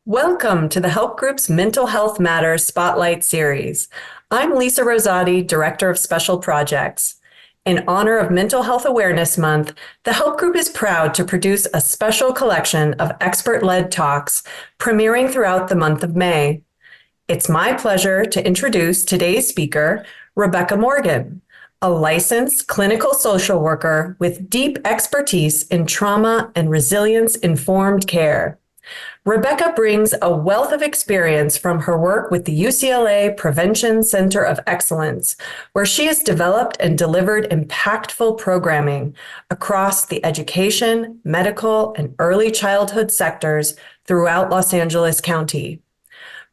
Welcome to the Help Group's Mental Health Matters Spotlight Series. I'm Lisa Rosati, Director of Special Projects. In honor of Mental Health Awareness Month, the Help Group is proud to produce a special collection of expert-led talks premiering throughout the month of May. It's my pleasure to introduce today's speaker, Rebecca Morgan, a licensed clinical social worker with deep expertise in trauma and resilience-informed care. Rebecca brings a wealth of experience from her work with the UCLA Prevention Center of Excellence, where she has developed and delivered impactful programming across the education, medical, and early childhood sectors throughout Los Angeles County.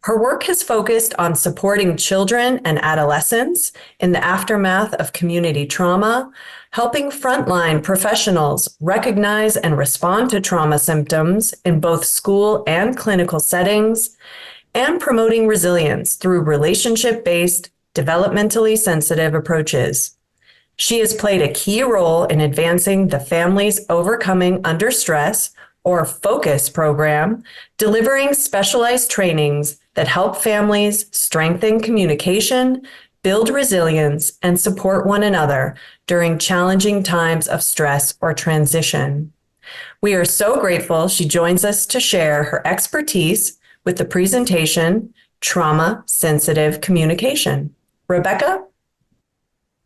Her work has focused on supporting children and adolescents in the aftermath of community trauma, helping frontline professionals recognize and respond to trauma symptoms in both school and clinical settings, and promoting resilience through relationship-based, developmentally sensitive approaches. She has played a key role in advancing the Families Overcoming Under Stress, or FOCUS program, delivering specialized trainings that help families strengthen communication, build resilience, and support one another during challenging times of stress or transition. We are so grateful she joins us to share her expertise with the presentation, Trauma-Sensitive Communication. Rebecca?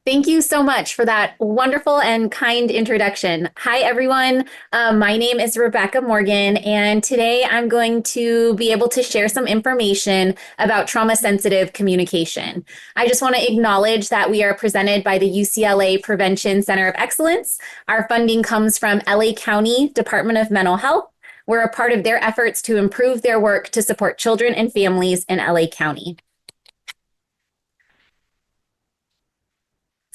Thank you so much for that wonderful and kind introduction. Hi, everyone. My name is Rebecca Morgan, and today I'm going to be able to share some information about trauma-sensitive communication. I just want to acknowledge that we are presented by the UCLA Prevention Center of Excellence. Our funding comes from LA County Department of Mental Health. We're a part of their efforts to improve their work to support children and families in LA County.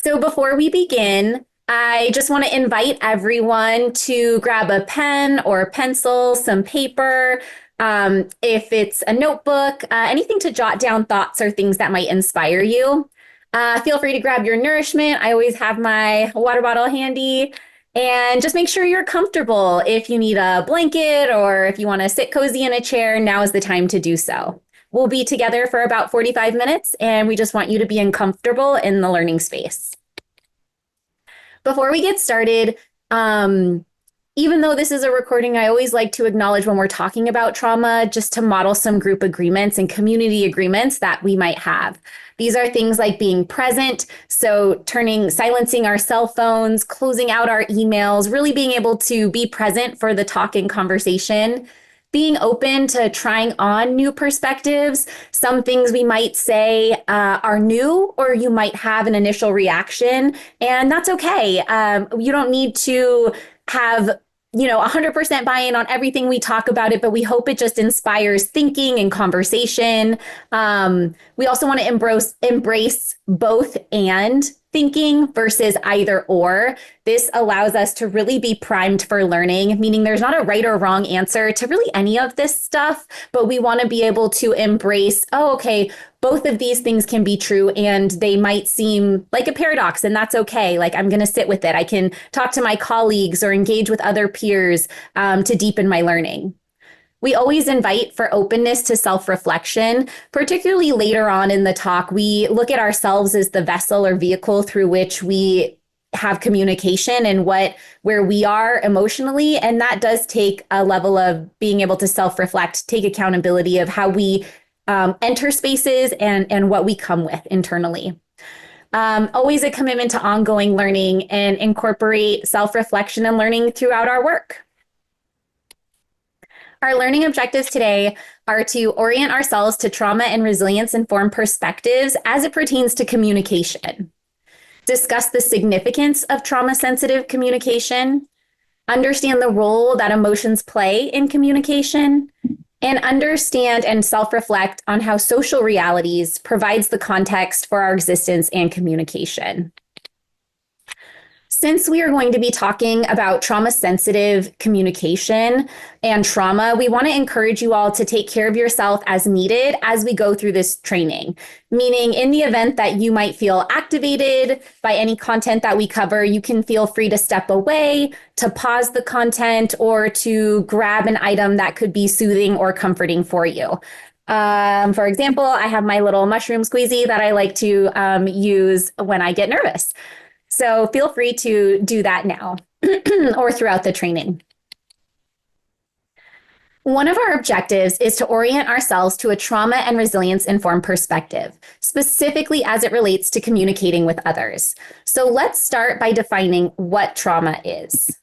So before we begin, I just want to invite everyone to grab a pen or a pencil, some paper, if it's a notebook, anything to jot down thoughts or things that might inspire you. Feel free to grab your nourishment. I always have my water bottle handy. And just make sure you're comfortable. If you need a blanket or if you want to sit cozy in a chair, now is the time to do so. We'll be together for about 45 minutes, and we just want you to be uncomfortable in the learning space. Before we get started, even though this is a recording, I always like to acknowledge when we're talking about trauma, just to model some group agreements and community agreements that we might have. These are things like being present, so silencing our cell phones, closing out our emails, really being able to be present for the talk and conversation. Being open to trying on new perspectives. Some things we might say are new, or you might have an initial reaction, and that's okay. You don't need to have 100% buy-in on everything we talk about it, but we hope it just inspires thinking and conversation. We also want to embrace both and thinking versus either or. This allows us to really be primed for learning, meaning there's not a right or wrong answer to really any of this stuff, but we want to be able to embrace, both of these things can be true and they might seem like a paradox, and that's okay. Like, I'm going to sit with it. I can talk to my colleagues or engage with other peers to deepen my learning. We always invite for openness to self-reflection, particularly later on in the talk. We look at ourselves as the vessel or vehicle through which we have communication and where we are emotionally. And that does take a level of being able to self-reflect, take accountability of how we enter spaces and what we come with internally. Always a commitment to ongoing learning and incorporate self-reflection and learning throughout our work. Our learning objectives today are to orient ourselves to trauma and resilience-informed perspectives as it pertains to communication, discuss the significance of trauma-sensitive communication, understand the role that emotions play in communication, and understand and self-reflect on how social realities provides the context for our existence and communication. Since we are going to be talking about trauma sensitive communication and trauma, we want to encourage you all to take care of yourself as needed as we go through this training. Meaning, in the event that you might feel activated by any content that we cover, you can feel free to step away, to pause the content, or to grab an item that could be soothing or comforting for you. For example, I have my little mushroom squeezy that I like to use when I get nervous. So feel free to do that now or throughout the training. One of our objectives is to orient ourselves to a trauma and resilience informed perspective, specifically as it relates to communicating with others. So let's start by defining what trauma is.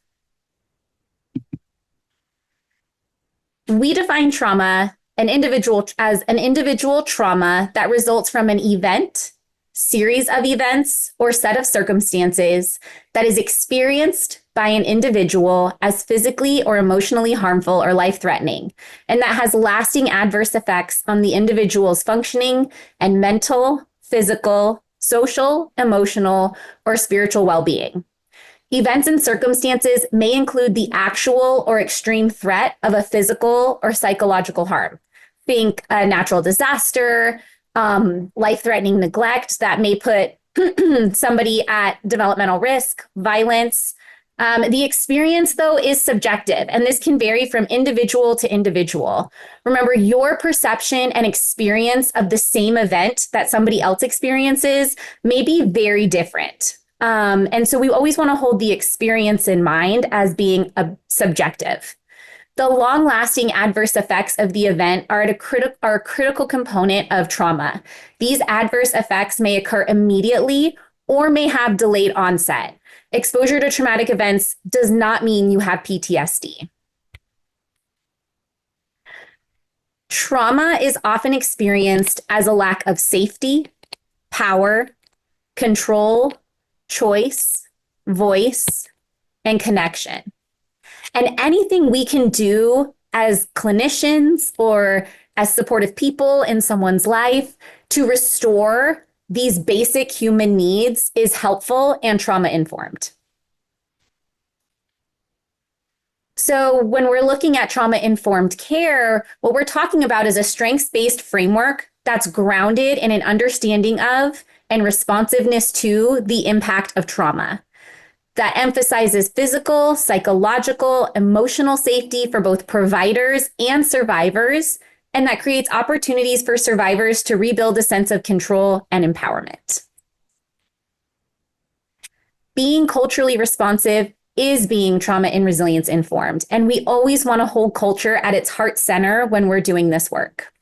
We define trauma as an individual trauma that results from an event, series of events, or set of circumstances that is experienced by an individual as physically or emotionally harmful or life-threatening, and that has lasting adverse effects on the individual's functioning and mental, physical, social, emotional, or spiritual well-being. Events and circumstances may include the actual or extreme threat of a physical or psychological harm. Think a natural disaster, life-threatening neglect that may put somebody at developmental risk, violence. The experience, though, is subjective, and this can vary from individual to individual. Remember, your perception and experience of the same event that somebody else experiences may be very different. And so we always want to hold the experience in mind as being subjective. The long-lasting adverse effects of the event are a critical component of trauma. These adverse effects may occur immediately or may have delayed onset. Exposure to traumatic events does not mean you have PTSD. Trauma is often experienced as a lack of safety, power, control, choice, voice, and connection. And anything we can do as clinicians or as supportive people in someone's life to restore these basic human needs is helpful and trauma-informed. So when we're looking at trauma-informed care, what we're talking about is a strengths-based framework that's grounded in an understanding of and responsiveness to the impact of trauma, that emphasizes physical, psychological, emotional safety for both providers and survivors, and that creates opportunities for survivors to rebuild a sense of control and empowerment. Being culturally responsive is being trauma and resilience informed, and we always want to hold culture at its heart center when we're doing this work.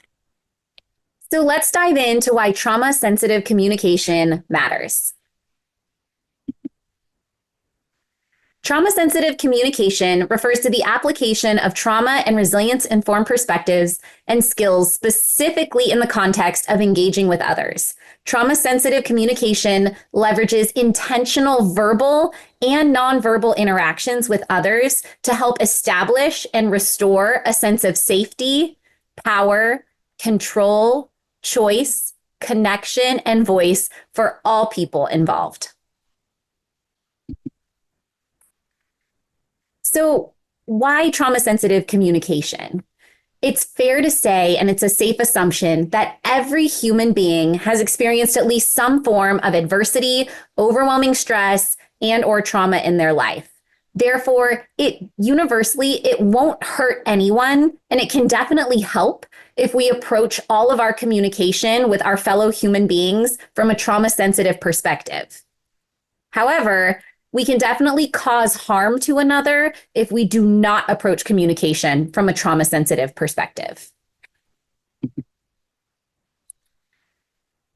So let's dive into why trauma-sensitive communication matters. Trauma-sensitive communication refers to the application of trauma and resilience-informed perspectives and skills specifically in the context of engaging with others. Trauma-sensitive communication leverages intentional verbal and nonverbal interactions with others to help establish and restore a sense of safety, power, control, choice, connection, and voice for all people involved. So why trauma-sensitive communication? It's fair to say, and it's a safe assumption, that every human being has experienced at least some form of adversity, overwhelming stress, and or trauma in their life. Therefore, it won't hurt anyone, and it can definitely help if we approach all of our communication with our fellow human beings from a trauma-sensitive perspective. However, we can definitely cause harm to another if we do not approach communication from a trauma-sensitive perspective.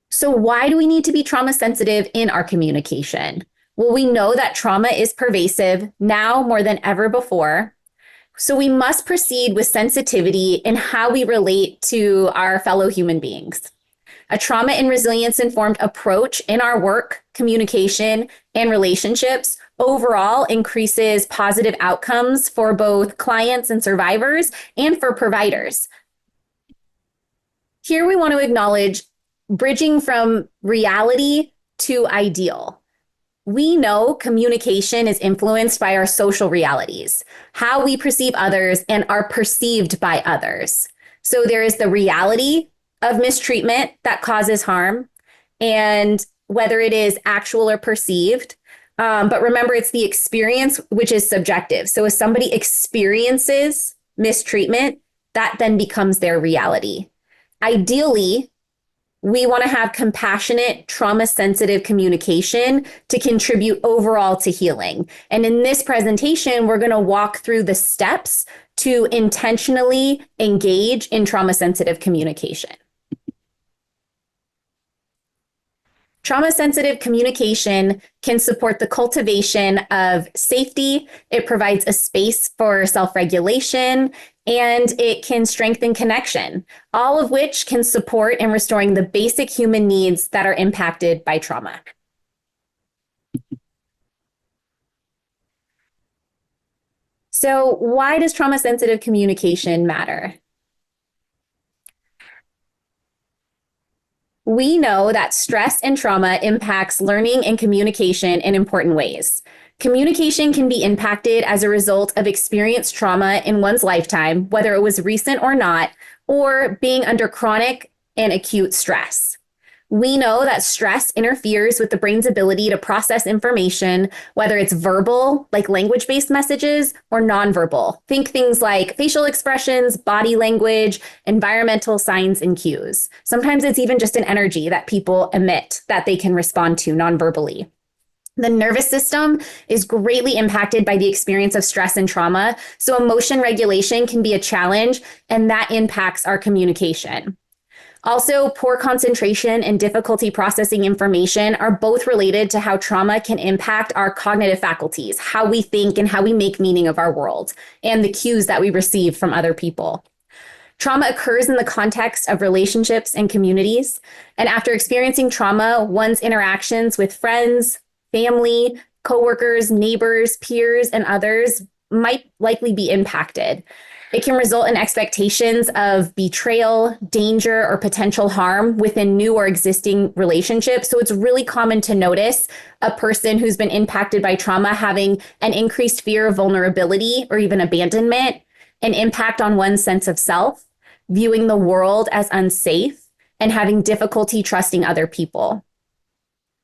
So why do we need to be trauma-sensitive in our communication? Well, we know that trauma is pervasive now more than ever before. So we must proceed with sensitivity in how we relate to our fellow human beings. A trauma and resilience-informed approach in our work, communication, and relationships overall increases positive outcomes for both clients and survivors and for providers. Here we want to acknowledge bridging from reality to ideal. We know communication is influenced by our social realities, how we perceive others and are perceived by others. So there is the reality of mistreatment that causes harm, and whether it is actual or perceived. But remember, it's the experience which is subjective. So if somebody experiences mistreatment, that then becomes their reality. Ideally, we want to have compassionate, trauma sensitive communication to contribute overall to healing. And in this presentation, we're going to walk through the steps to intentionally engage in trauma sensitive communication. Trauma sensitive communication can support the cultivation of safety. It provides a space for self regulation, and it can strengthen connection, all of which can support in restoring the basic human needs that are impacted by trauma. So, why does trauma sensitive communication matter? We know that stress and trauma impacts learning and communication in important ways. Communication can be impacted as a result of experienced trauma in one's lifetime, whether it was recent or not, or being under chronic and acute stress. We know that stress interferes with the brain's ability to process information, whether it's verbal, like language-based messages, or nonverbal. Think things like facial expressions, body language, environmental signs and cues. Sometimes it's even just an energy that people emit that they can respond to nonverbally. The nervous system is greatly impacted by the experience of stress and trauma, so emotion regulation can be a challenge, and that impacts our communication. Also, poor concentration and difficulty processing information are both related to how trauma can impact our cognitive faculties, how we think and how we make meaning of our world, and the cues that we receive from other people. Trauma occurs in the context of relationships and communities. And after experiencing trauma, one's interactions with friends, family, coworkers, neighbors, peers, and others might likely be impacted. It can result in expectations of betrayal, danger, or potential harm within new or existing relationships. So it's really common to notice a person who's been impacted by trauma having an increased fear of vulnerability or even abandonment, an impact on one's sense of self, viewing the world as unsafe, and having difficulty trusting other people.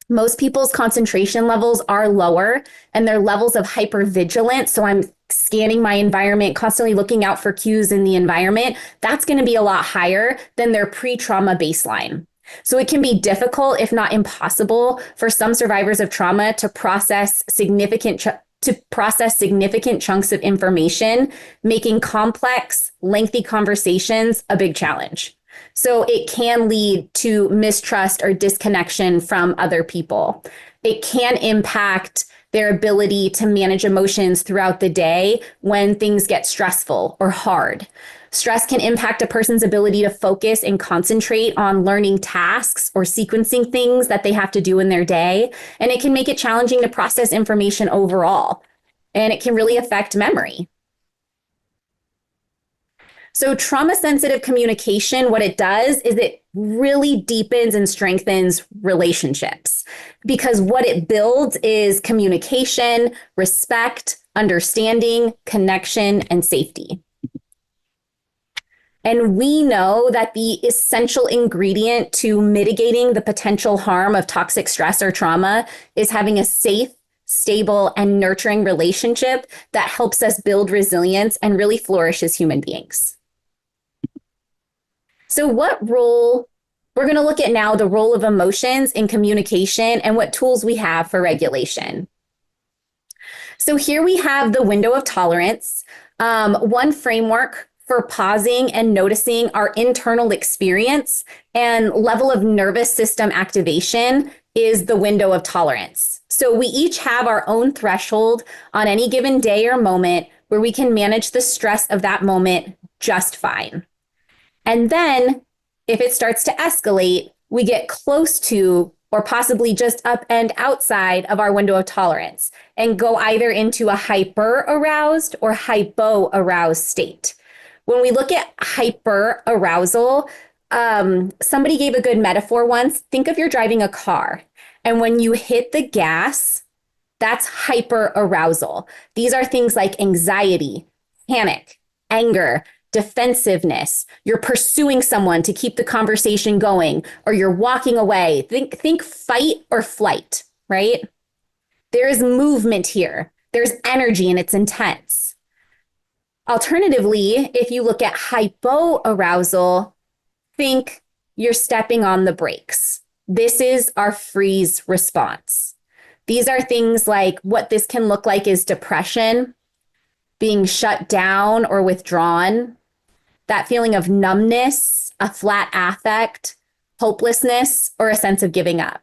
Most people's concentration levels are lower and their levels of hypervigilance. So I'm scanning my environment, constantly looking out for cues in the environment. That's going to be a lot higher than their pre-trauma baseline. So it can be difficult, if not impossible, for some survivors of trauma to process significant chunks of information, making complex, lengthy conversations a big challenge. So it can lead to mistrust or disconnection from other people. It can impact their ability to manage emotions throughout the day when things get stressful or hard. Stress can impact a person's ability to focus and concentrate on learning tasks or sequencing things that they have to do in their day. And it can make it challenging to process information overall. And it can really affect memory. So trauma-sensitive communication, what it does is it really deepens and strengthens relationships, because what it builds is communication, respect, understanding, connection, and safety. And we know that the essential ingredient to mitigating the potential harm of toxic stress or trauma is having a safe, stable, and nurturing relationship that helps us build resilience and really flourish as human beings. So what role, we're going to look at now the role of emotions in communication and what tools we have for regulation. So here we have the window of tolerance, one framework for pausing and noticing our internal experience and level of nervous system activation is the window of tolerance. So we each have our own threshold on any given day or moment where we can manage the stress of that moment just fine. And then if it starts to escalate, we get close to or possibly just up and outside of our window of tolerance and go either into a hyper aroused or hypo aroused state. When we look at hyper arousal, somebody gave a good metaphor once. Think of you're driving a car, and when you hit the gas, That's hyperarousal. These are things like anxiety, panic, anger, defensiveness. You're pursuing someone to keep the conversation going, or you're walking away. Think fight or flight, right? There is movement here. There's energy and it's intense. Alternatively, if you look at hypoarousal, think you're stepping on the brakes. This is our freeze response. These are things like what this can look like is depression, being shut down or withdrawn, that feeling of numbness, a flat affect, hopelessness, or a sense of giving up.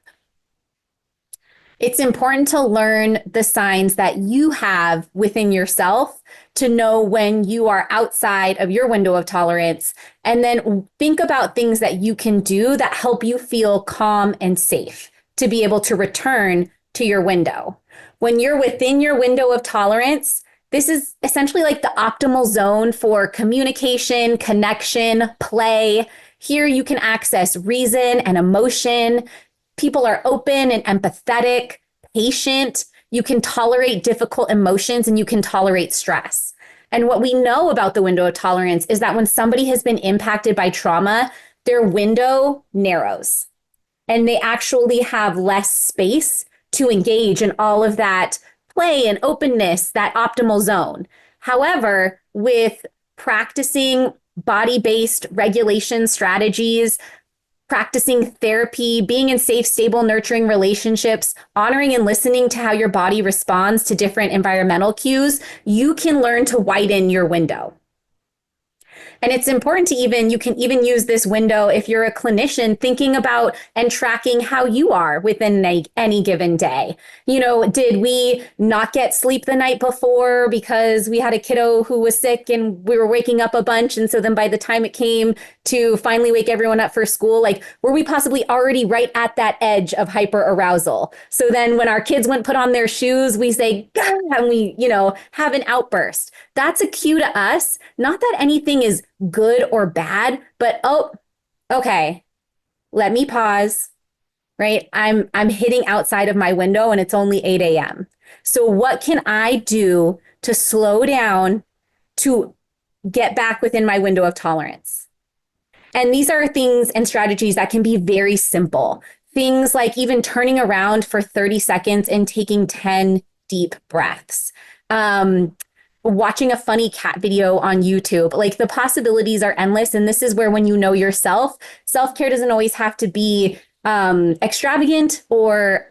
It's important to learn the signs that you have within yourself to know when you are outside of your window of tolerance, and then think about things that you can do that help you feel calm and safe to be able to return to your window. When you're within your window of tolerance, this is essentially like the optimal zone for communication, connection, play. Here you can access reason and emotion. People are open and empathetic, patient. You can tolerate difficult emotions and you can tolerate stress. And what we know about the window of tolerance is that when somebody has been impacted by trauma, their window narrows and they actually have less space to engage in all of that play and openness, that optimal zone. However, with practicing body-based regulation strategies, practicing therapy, being in safe, stable, nurturing relationships, honoring and listening to how your body responds to different environmental cues, you can learn to widen your window. And it's important to you can even use this window if you're a clinician thinking about and tracking how you are within any given day. Did we not get sleep the night before because we had a kiddo who was sick and we were waking up a bunch? And so then by the time it came to finally wake everyone up for school, were we possibly already right at that edge of hyperarousal? So then when our kids went put on their shoes, we say, "Gah," and we, have an outburst. That's a cue to us, not that anything is good or bad, but oh, okay, let me pause, right? I'm hitting outside of my window and it's only 8 a.m. So what can I do to slow down to get back within my window of tolerance? And these are things and strategies that can be very simple. Things like even turning around for 30 seconds and taking 10 deep breaths. Watching a funny cat video on YouTube. The possibilities are endless. And this is where, when you know yourself, self-care doesn't always have to be extravagant or,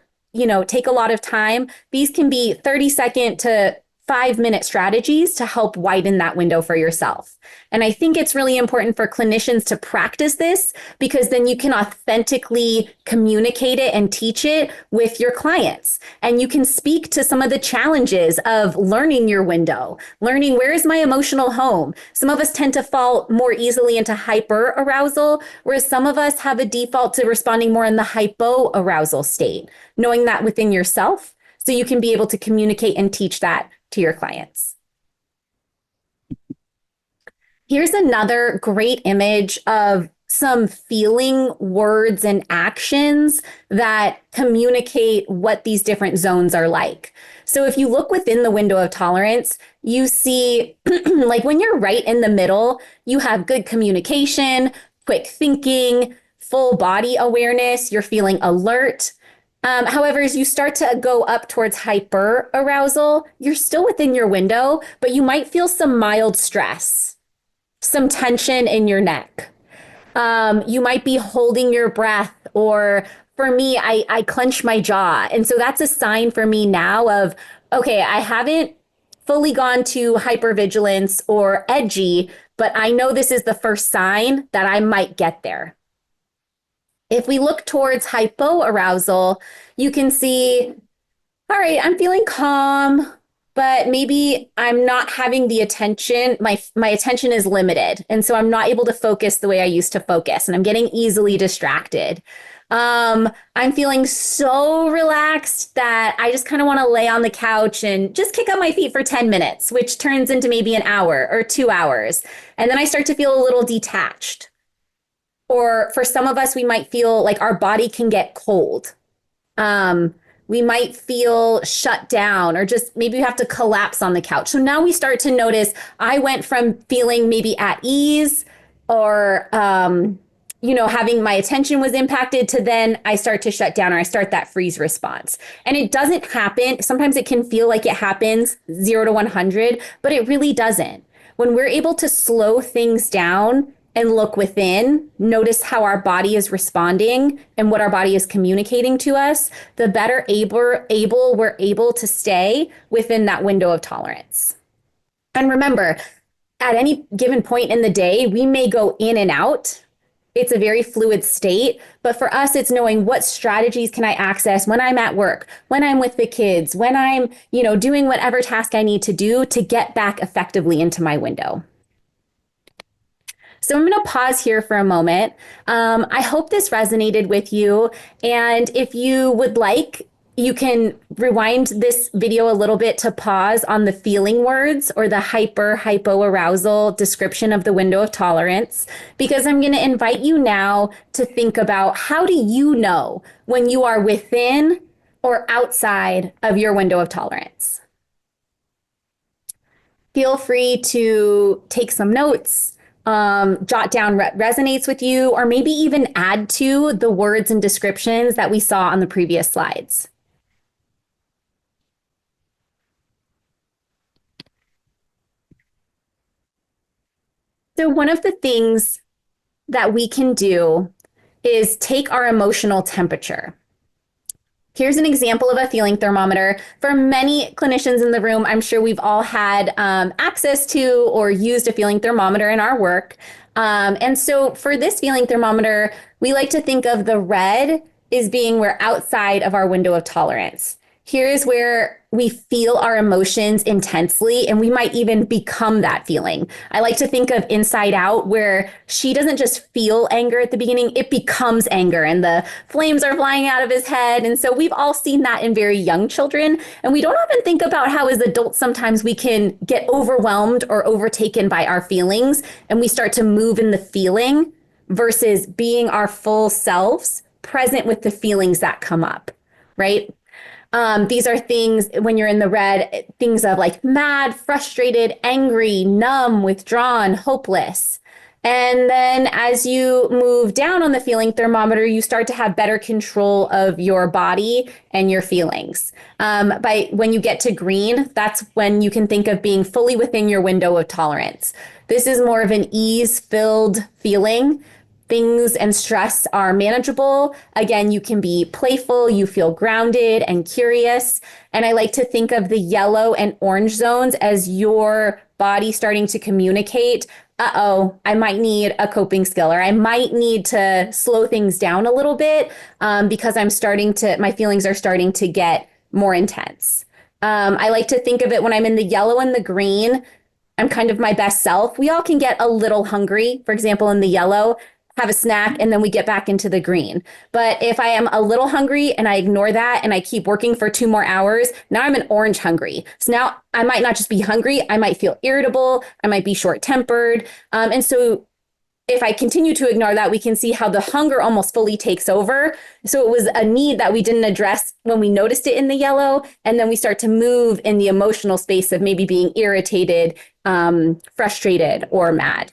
take a lot of time. These can be 30-second to 5-minute strategies to help widen that window for yourself. And I think it's really important for clinicians to practice this, because then you can authentically communicate it and teach it with your clients. And you can speak to some of the challenges of learning your window, learning where is my emotional home. Some of us tend to fall more easily into hyperarousal, whereas some of us have a default to responding more in the hypoarousal state. Knowing that within yourself, so you can be able to communicate and teach that to your clients. Here's another great image of some feeling words and actions that communicate what these different zones are like. So if you look within the window of tolerance, you see when you're right in the middle, you have good communication, quick thinking, full body awareness, you're feeling alert. However, as you start to go up towards hyperarousal, you're still within your window, but you might feel some mild stress, some tension in your neck. You might be holding your breath, or for me, I clench my jaw. And so that's a sign for me now of, okay, I haven't fully gone to hypervigilance or edgy, but I know this is the first sign that I might get there. If we look towards hypoarousal, you can see, all right, I'm feeling calm, but maybe I'm not having the attention. My attention is limited. And so I'm not able to focus the way I used to focus, and I'm getting easily distracted. I'm feeling so relaxed that I just kind of want to lay on the couch and just kick up my feet for 10 minutes, which turns into maybe an hour or 2 hours. And then I start to feel a little detached. Or for some of us, we might feel like our body can get cold. We might feel shut down or just maybe we have to collapse on the couch. So now we start to notice I went from feeling maybe at ease or, having my attention was impacted to then I start to shut down or I start that freeze response. And it doesn't happen. Sometimes it can feel like it happens 0 to 100, but it really doesn't. When we're able to slow things down and look within, notice how our body is responding and what our body is communicating to us, the better we're able to stay within that window of tolerance. And remember, at any given point in the day, we may go in and out. It's a very fluid state, but for us, it's knowing what strategies can I access when I'm at work, when I'm with the kids, when I'm, doing whatever task I need to do to get back effectively into my window. So I'm going to pause here for a moment. I hope this resonated with you. And if you would like, you can rewind this video a little bit to pause on the feeling words or the hypoarousal description of the window of tolerance, because I'm going to invite you now to think about how do you know when you are within or outside of your window of tolerance. Feel free to take some notes. Jot down what resonates with you, or maybe even add to the words and descriptions that we saw on the previous slides. So one of the things that we can do is take our emotional temperature. Here's an example of a feeling thermometer. For many clinicians in the room, I'm sure we've all had access to or used a feeling thermometer in our work. And so for this feeling thermometer, we like to think of the red as being we're outside of our window of tolerance. Here's where we feel our emotions intensely, and we might even become that feeling. I like to think of Inside Out, where she doesn't just feel anger at the beginning, it becomes anger, and the flames are flying out of his head. And so we've all seen that in very young children. And we don't often think about how as adults, sometimes we can get overwhelmed or overtaken by our feelings, and we start to move in the feeling versus being our full selves present with the feelings that come up, right? These are things when you're in the red, things of like mad, frustrated, angry, numb, withdrawn, hopeless. And then as you move down on the feeling thermometer, you start to have better control of your body and your feelings. When you get to green, that's when you can think of being fully within your window of tolerance. This is more of an ease-filled feeling. Things and stress are manageable. Again, you can be playful, you feel grounded and curious. And I like to think of the yellow and orange zones as your body starting to communicate, I might need a coping skill, or I might need to slow things down a little bit because my feelings are starting to get more intense. I like to think of it when I'm in the yellow and the green, I'm kind of my best self. We all can get a little hungry, for example, in the yellow, have a snack, and then we get back into the green. But if I am a little hungry and I ignore that and I keep working for 2 more hours, now I'm an orange hungry. So now I might not just be hungry, I might feel irritable, I might be short-tempered. And so if I continue to ignore that, we can see how the hunger almost fully takes over. So it was a need that we didn't address when we noticed it in the yellow. And then we start to move in the emotional space of maybe being irritated, frustrated, or mad.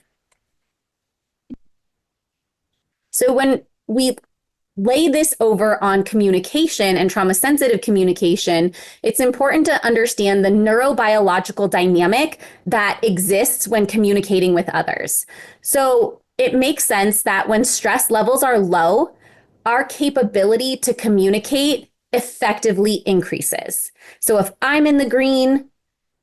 So when we lay this over on communication and trauma-sensitive communication, it's important to understand the neurobiological dynamic that exists when communicating with others. So it makes sense that when stress levels are low, our capability to communicate effectively increases. So if I'm in the green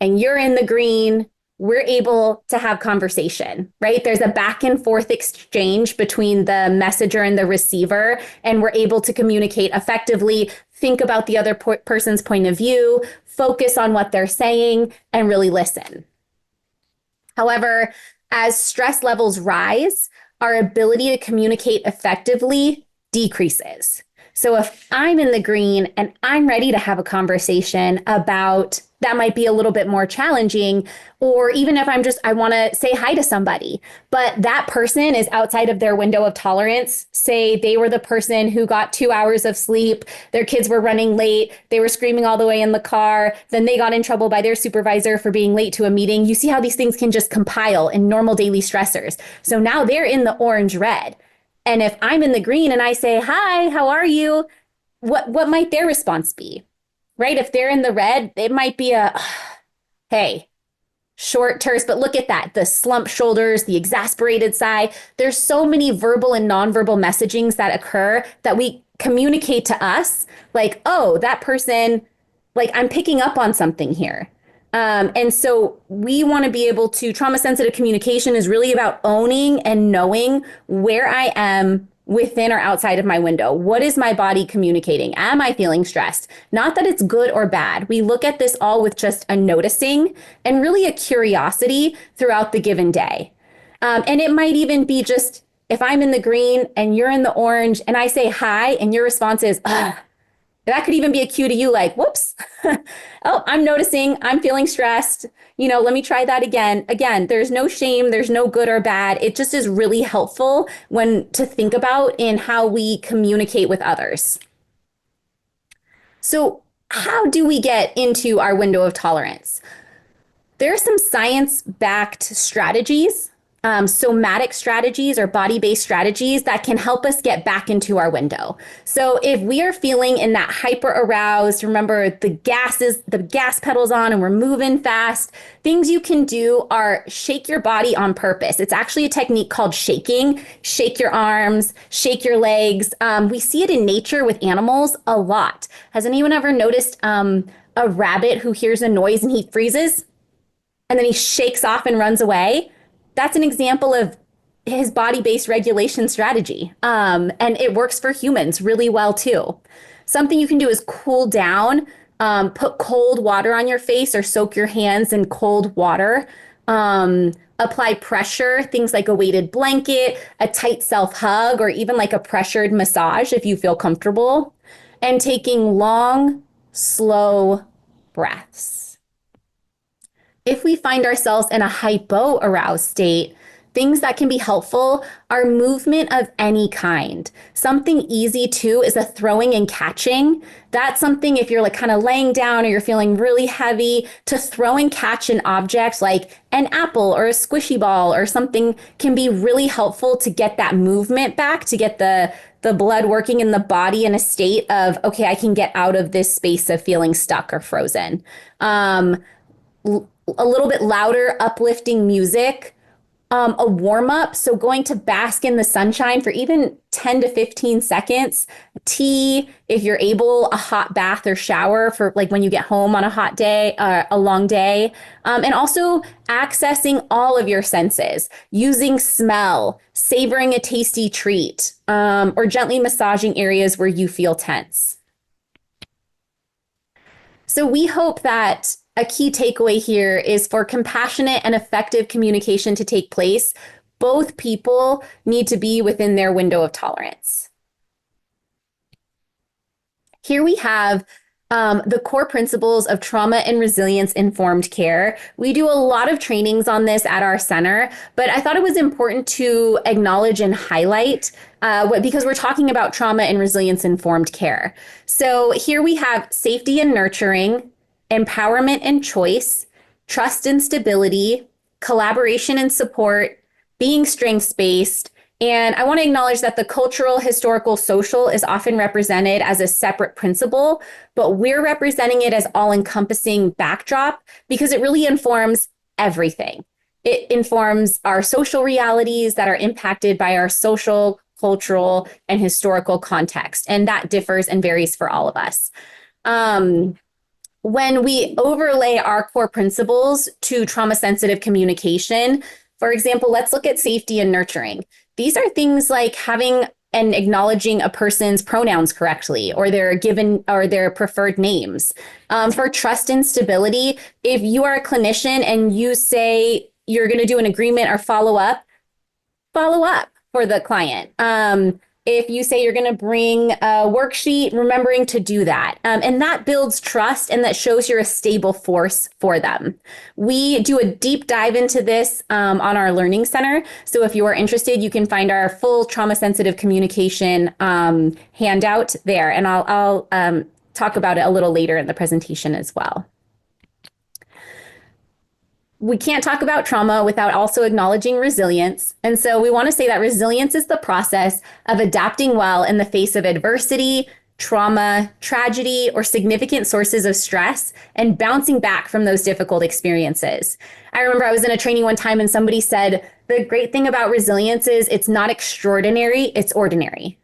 and you're in the green, we're able to have conversation, right? There's a back and forth exchange between the messenger and the receiver, and we're able to communicate effectively, think about the other person's point of view, focus on what they're saying, and really listen. However, as stress levels rise, our ability to communicate effectively decreases. So if I'm in the green and I'm ready to have a conversation about that might be a little bit more challenging, or even if I want to say hi to somebody, but that person is outside of their window of tolerance. Say they were the person who got 2 hours of sleep, their kids were running late, they were screaming all the way in the car, then they got in trouble by their supervisor for being late to a meeting. You see how these things can just compile in normal daily stressors. So now they're in the orange red. And if I'm in the green and I say, hi, how are you? What might their response be? Right? If they're in the red, it might be a, hey, short, terse, but look at that. The slumped shoulders, the exasperated sigh. There's so many verbal and nonverbal messagings that occur that we communicate to us like, oh, that person, like I'm picking up on something here. And so we want to be able to, trauma sensitive communication is really about owning and knowing where I am within or outside of my window. What is my body communicating? Am I feeling stressed? Not that it's good or bad. We look at this all with just a noticing and really a curiosity throughout the given day. And it might even be just if I'm in the green and you're in the orange and I say hi and your response is, ugh, that could even be a cue to you like, whoops, oh, I'm noticing, I'm feeling stressed. Let me try that again. Again, there's no shame, there's no good or bad. It just is really helpful when to think about in how we communicate with others. So, how do we get into our window of tolerance? There are some science-backed strategies, somatic strategies or body-based strategies that can help us get back into our window. So if we are feeling in that hyper aroused, remember the gas pedals on and we're moving fast, things you can do are shake your body on purpose. It's actually a technique called shaking. Shake your arms, shake your legs. We see it in nature with animals a lot. Has anyone ever noticed a rabbit who hears a noise and he freezes? And then he shakes off and runs away? That's an example of his body-based regulation strategy. And it works for humans really well too. Something you can do is cool down, put cold water on your face or soak your hands in cold water. Apply pressure, things like a weighted blanket, a tight self-hug, or even like a pressured massage if you feel comfortable. And taking long, slow breaths. If we find ourselves in a hypo-aroused state, things that can be helpful are movement of any kind. Something easy too is a throwing and catching. That's something if you're like kind of laying down or you're feeling really heavy, to throw and catch an object like an apple or a squishy ball or something can be really helpful to get that movement back, to get the blood working in the body in a state of, okay, I can get out of this space of feeling stuck or frozen. A little bit louder, uplifting music, a warm up. So going to bask in the sunshine for even 10 to 15 seconds, tea, if you're able, a hot bath or shower for like when you get home on a hot day, a long day. And also accessing all of your senses, using smell, savoring a tasty treat, or gently massaging areas where you feel tense. So we hope that a key takeaway here is for compassionate and effective communication to take place, both people need to be within their window of tolerance. Here we have the core principles of trauma and resilience informed care. We do a lot of trainings on this at our center, but I thought it was important to acknowledge and highlight because we're talking about trauma and resilience informed care. So here we have safety and nurturing, empowerment and choice, trust and stability, collaboration and support, being strengths-based. And I want to acknowledge that the cultural, historical, social is often represented as a separate principle, but we're representing it as all-encompassing backdrop because it really informs everything. It informs our social realities that are impacted by our social, cultural, and historical context. And that differs and varies for all of us. When we overlay our core principles to trauma-sensitive communication, for example, let's look at safety and nurturing. These are things like having and acknowledging a person's pronouns correctly, or their given or their preferred names. For trust and stability, if you are a clinician and you say you're going to do an agreement or follow up for the client. If you say you're going to bring a worksheet, remembering to do that. And that builds trust and that shows you're a stable force for them. We do a deep dive into this on our Learning Center. So if you are interested, you can find our full trauma sensitive communication handout there. And I'll talk about it a little later in the presentation as well. We can't talk about trauma without also acknowledging resilience. And so we want to say that resilience is the process of adapting well in the face of adversity, trauma, tragedy, or significant sources of stress and bouncing back from those difficult experiences. I remember I was in a training one time and somebody said, the great thing about resilience is it's not extraordinary, it's ordinary.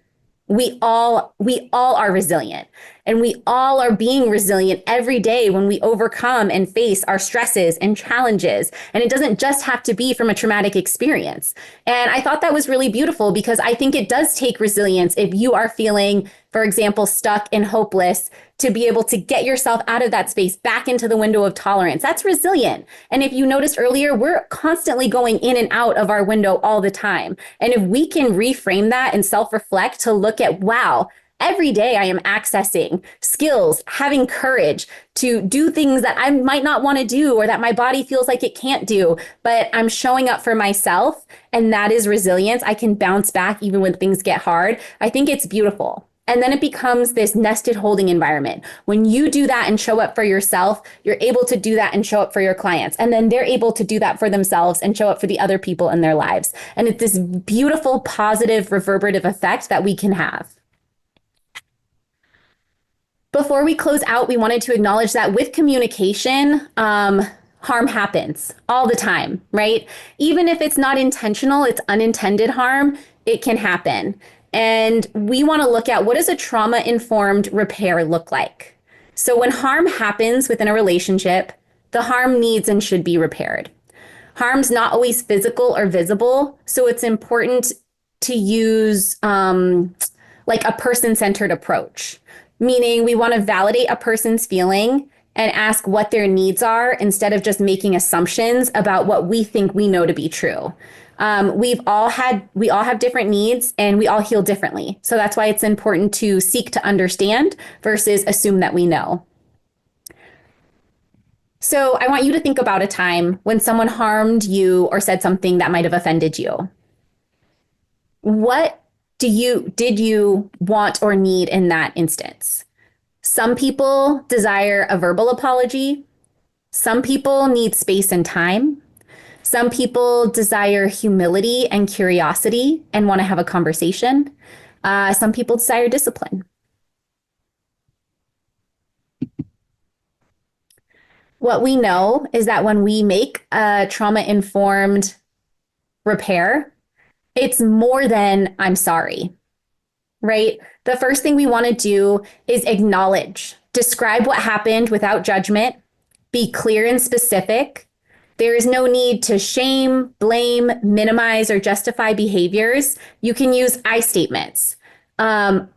We all are resilient, and we all are being resilient every day when we overcome and face our stresses and challenges. And it doesn't just have to be from a traumatic experience. And I thought that was really beautiful because I think it does take resilience if you are feeling, for example, stuck and hopeless, to be able to get yourself out of that space back into the window of tolerance. That's resilient. And if you noticed earlier, we're constantly going in and out of our window all the time. And if we can reframe that and self-reflect to look at, wow, every day I am accessing skills, having courage to do things that I might not want to do or that my body feels like it can't do, but I'm showing up for myself. And that is resilience. I can bounce back even when things get hard. I think it's beautiful. And then it becomes this nested holding environment. When you do that and show up for yourself, you're able to do that and show up for your clients. And then they're able to do that for themselves and show up for the other people in their lives. And it's this beautiful, positive, reverberative effect that we can have. Before we close out, we wanted to acknowledge that with communication, harm happens all the time, right? Even if it's not intentional, it's unintended harm, it can happen. And we want to look at, what does a trauma-informed repair look like? So when harm happens within a relationship, the harm needs and should be repaired. Harm's not always physical or visible, so it's important to use like a person-centered approach, meaning we want to validate a person's feeling and ask what their needs are instead of just making assumptions about what we think we know to be true. We all have different needs and we all heal differently. So that's why it's important to seek to understand versus assume that we know. So I want you to think about a time when someone harmed you or said something that might have offended you. What did you want or need in that instance? Some people desire a verbal apology. Some people need space and time. Some people desire humility and curiosity and want to have a conversation. Some people desire discipline. What we know is that when we make a trauma-informed repair, it's more than I'm sorry, right? The first thing we want to do is acknowledge, describe what happened without judgment, be clear and specific. There is no need to shame, blame, minimize, or justify behaviors. You can use I statements. I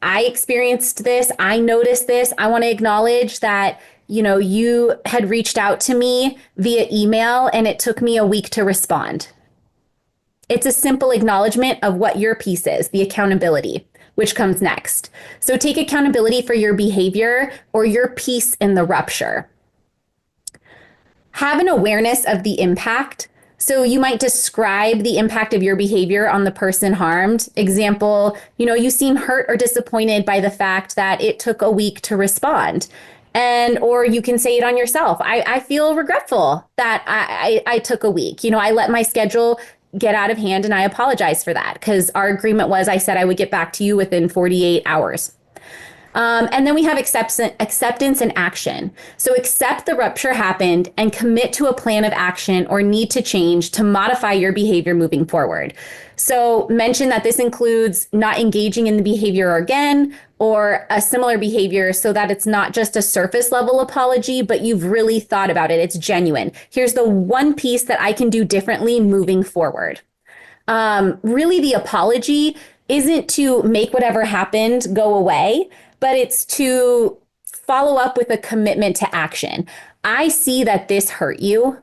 experienced this. I noticed this. I want to acknowledge that, you had reached out to me via email and it took me a week to respond. It's a simple acknowledgement of what your piece is, the accountability, which comes next. So take accountability for your behavior or your piece in the rupture. Have an awareness of the impact. So you might describe the impact of your behavior on the person harmed. Example, you seem hurt or disappointed by the fact that it took a week to respond. Or you can say it on yourself. I feel regretful that I took a week. I let my schedule get out of hand and I apologize for that because our agreement was I said I would get back to you within 48 hours. And then we have acceptance and action. So accept the rupture happened and commit to a plan of action or need to change to modify your behavior moving forward. So mention that this includes not engaging in the behavior again or a similar behavior so that it's not just a surface level apology, but you've really thought about it. It's genuine. Here's the one piece that I can do differently moving forward. Really, the apology isn't to make whatever happened go away, but it's to follow up with a commitment to action. I see that this hurt you.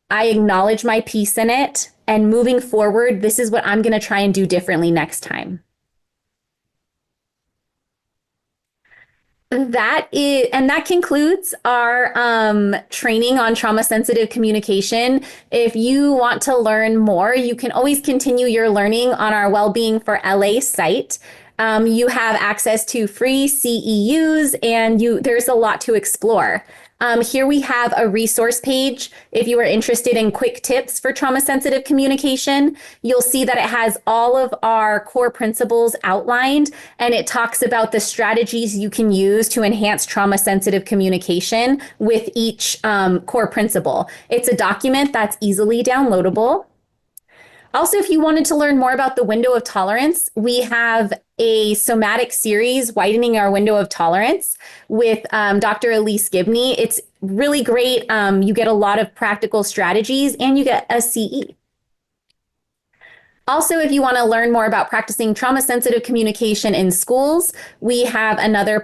I acknowledge my piece in it. And moving forward, this is what I'm going to try and do differently next time. That concludes our training on trauma sensitive communication. If you want to learn more, you can always continue your learning on our Wellbeing for LA site. You have access to free CEUs, and there's a lot to explore. Here we have a resource page. If you are interested in quick tips for trauma sensitive communication, you'll see that it has all of our core principles outlined, and it talks about the strategies you can use to enhance trauma sensitive communication with each core principle. It's a document that's easily downloadable. Also, if you wanted to learn more about the window of tolerance, we have a somatic series, Widening Our Window of Tolerance, with Dr. Elise Gibney. It's really great. You get a lot of practical strategies, and you get a CE. Also, if you want to learn more about practicing trauma-sensitive communication in schools, we have another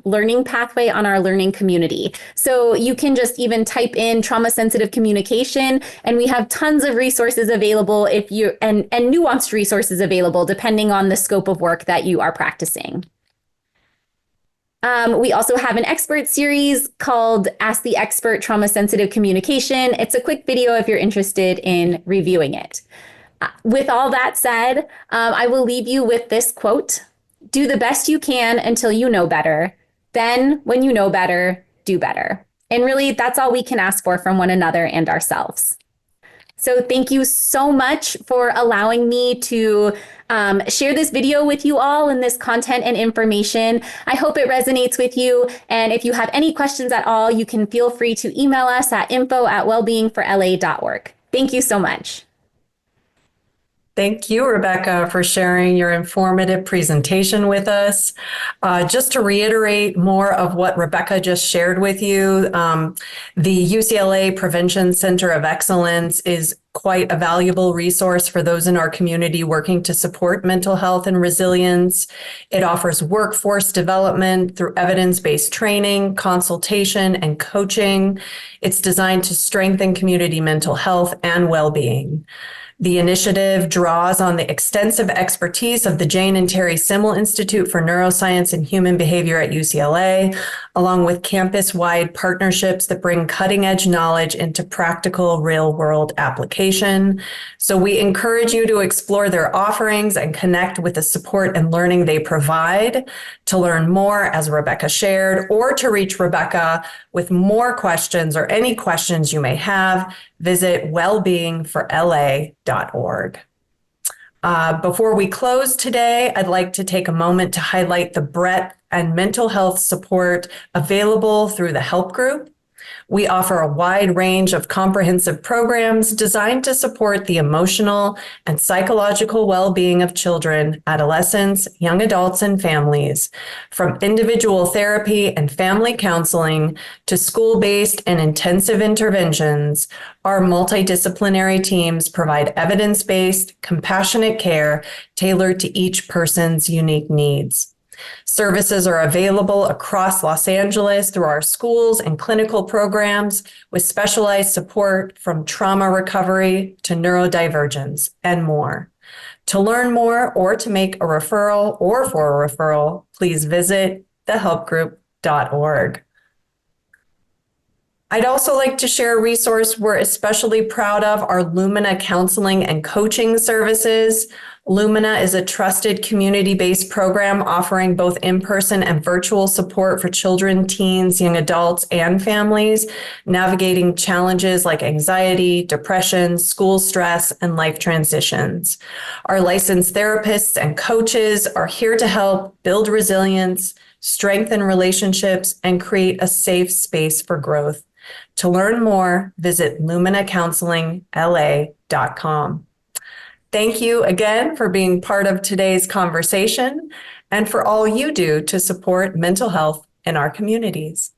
learning pathway on our learning community. So you can just even type in trauma-sensitive communication, and we have tons of resources available and nuanced resources available depending on the scope of work that you are practicing. We also have an expert series called Ask the Expert Trauma-Sensitive Communication. It's a quick video if you're interested in reviewing it. With all that said, I will leave you with this quote: do the best you can until you know better. Then, when you know better, do better. And really, that's all we can ask for from one another and ourselves. So thank you so much for allowing me to share this video with you all and this content and information. I hope it resonates with you. And if you have any questions at all, you can feel free to email us at info@wellbeingforla.org. Thank you so much. Thank you, Rebecca, for sharing your informative presentation with us. Just to reiterate more of what Rebecca just shared with you, the UCLA Prevention Center of Excellence is quite a valuable resource for those in our community working to support mental health and resilience. It offers workforce development through evidence-based training, consultation, and coaching. It's designed to strengthen community mental health and well-being. The initiative draws on the extensive expertise of the Jane and Terry Simmel Institute for Neuroscience and Human Behavior at UCLA, along with campus-wide partnerships that bring cutting-edge knowledge into practical real-world application. So we encourage you to explore their offerings and connect with the support and learning they provide. To learn more, as Rebecca shared, or to reach Rebecca with more questions or any questions you may have, visit wellbeingforla.org. Before we close today, I'd like to take a moment to highlight the breadth and mental health support available through the Help Group. We offer a wide range of comprehensive programs designed to support the emotional and psychological well-being of children, adolescents, young adults, and families. From individual therapy and family counseling to school-based and intensive interventions, our multidisciplinary teams provide evidence-based, compassionate care tailored to each person's unique needs. Services are available across Los Angeles through our schools and clinical programs with specialized support from trauma recovery to neurodivergence and more. To learn more or to make a referral or for a referral, please visit thehelpgroup.org. I'd also like to share a resource we're especially proud of, our Lumina Counseling and Coaching Services. Lumina is a trusted community-based program offering both in-person and virtual support for children, teens, young adults, and families navigating challenges like anxiety, depression, school stress, and life transitions. Our licensed therapists and coaches are here to help build resilience, strengthen relationships, and create a safe space for growth. To learn more, visit luminacounselingla.com. Thank you again for being part of today's conversation and for all you do to support mental health in our communities.